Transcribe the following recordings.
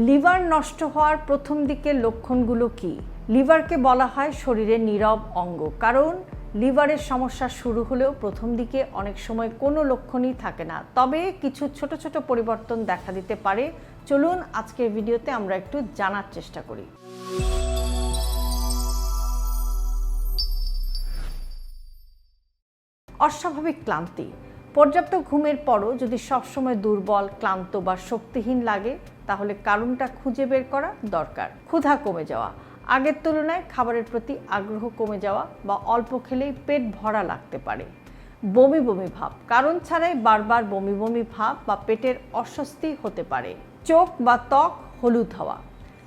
Liver নষ্ট হওয়ার প্রথম দিকের লক্ষণগুলো কি? লিভারকে বলা হয় শরীরের নীরব অঙ্গ, কারণ লিভারের সমস্যা শুরু হলেও প্রথম দিকে অনেক সময় কোনো লক্ষণই থাকে না, তবে কিছু ছোট ছোট পরিবর্তন দেখা দিতে পারে। চলুন আজকের ভিডিওতে আমরা একটু জানার চেষ্টা করি। অস্বাভাবিক ক্লান্তি। পর্যাপ্ত ঘুমের পরও যদি সবসময় দুর্বল, ক্লান্ত বা শক্তিহীন লাগে, তাহলে কারণটা খুঁজে বের করা দরকার। ক্ষুধা কমে যাওয়া, আগের তুলনায় খাবারের প্রতি আগ্রহ কমে যাওয়া বা অল্প খেলেই পেট ভরা লাগতে পারে। বমি বমি ভাব, কারণ ছাড়াই বারবার বমি বমি ভাব বা পেটের অস্বস্তি হতে পারে। চোখ বা ত্বক হলুদ হওয়া,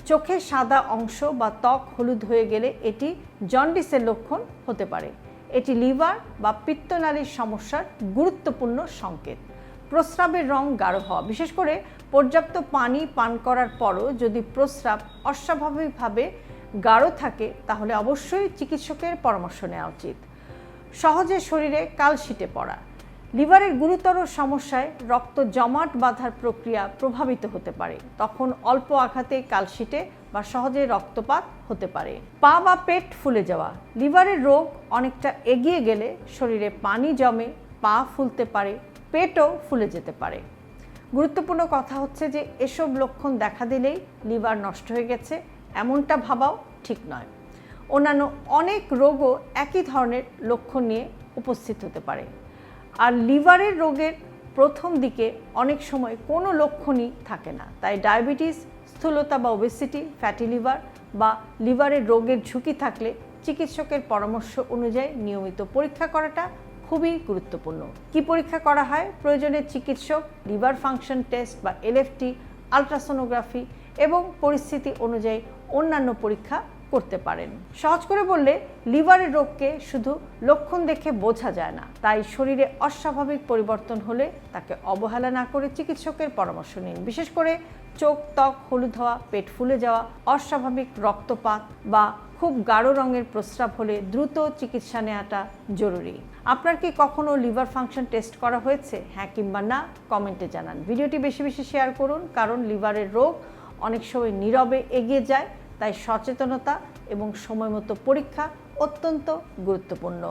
চোখের সাদা অংশ বা ত্বক হলুদ হয়ে গেলে এটি জন্ডিসের লক্ষণ হতে পারে। এটি লিভার বা পিত্তনালীর সমস্যার গুরুত্বপূর্ণ সংকেত। প্রস্রাবের রং গাঢ় হওয়া, বিশেষ করে পর্যাপ্ত পানি পান করার পরও যদি প্রস্রাব অস্বাভাবিকভাবে গাঢ় থাকে, তাহলে অবশ্যই চিকিৎসকের পরামর্শ নেওয়া উচিত। সহজে শরীরে কালশিটে পড়া, লিভারের গুরুতর সমস্যায় রক্ত জমাট বাঁধার প্রক্রিয়া প্রভাবিত হতে পারে। তখন অল্প আঘাতে কালশিটে বা সহজে রক্তপাত হতে পারে। পা বা পেট ফুলে যাওয়া, লিভারের রোগ অনেকটা এগিয়ে গেলে শরীরে পানি জমে, পা ফুলতে পারে, পেটও ফুলে যেতে পারে। গুরুত্বপূর্ণ কথা হচ্ছে যে এসব লক্ষণ দেখা দিলেই লিভার নষ্ট হয়ে গেছে এমনটা ভাবাও ঠিক নয়। অন্যান্য অনেক রোগও একই ধরনের লক্ষণ নিয়ে উপস্থিত হতে পারে। আর লিভারের রোগের প্রথম দিকে অনেক সময় কোনো লক্ষণই থাকে না, তাই ডায়াবেটিস, স্থূলতা বা ওবেসিটি, ফ্যাটি লিভার বা লিভারের রোগের ঝুঁকি থাকলে চিকিৎসকের পরামর্শ অনুযায়ী নিয়মিত পরীক্ষা করাটা খুবই গুরুত্বপূর্ণ। কি পরীক্ষা করা হয়? প্রয়োজনে চিকিৎসক লিভার ফাংশন টেস্ট বা এলএফটি, আলট্রাসোনোগ্রাফি এবং পরিস্থিতি অনুযায়ী অন্যান্য পরীক্ষা করতে পারেন। সহজ করে বললে, লিভারের রোগকে শুধু লক্ষণ দেখে বোঝা যায় না, তাই শরীরে অস্বাভাবিক পরিবর্তন হলে তাকে অবহেলা না করে চিকিৎসকের পরামর্শ নিন। বিশেষ করে চোখ ত্বক হলুদ হওয়া, পেট ফুলে যাওয়া, অস্বাভাবিক রক্তপাত বা খুব গাঢ় রঙের প্রস্রাব হলে দ্রুত চিকিৎসা নেওয়াটা জরুরি। আপনার কি কখনো লিভার ফাংশন টেস্ট করা হয়েছে? হ্যাঁ কিংবা না কমেন্টে জানান। ভিডিওটি বেশি বেশি শেয়ার করুন, কারণ লিভারের রোগ অনেক সময় নীরবে এগিয়ে যায়, তাই সচেতনতা এবং সময়মতো পরীক্ষা অত্যন্ত গুরুত্বপূর্ণ।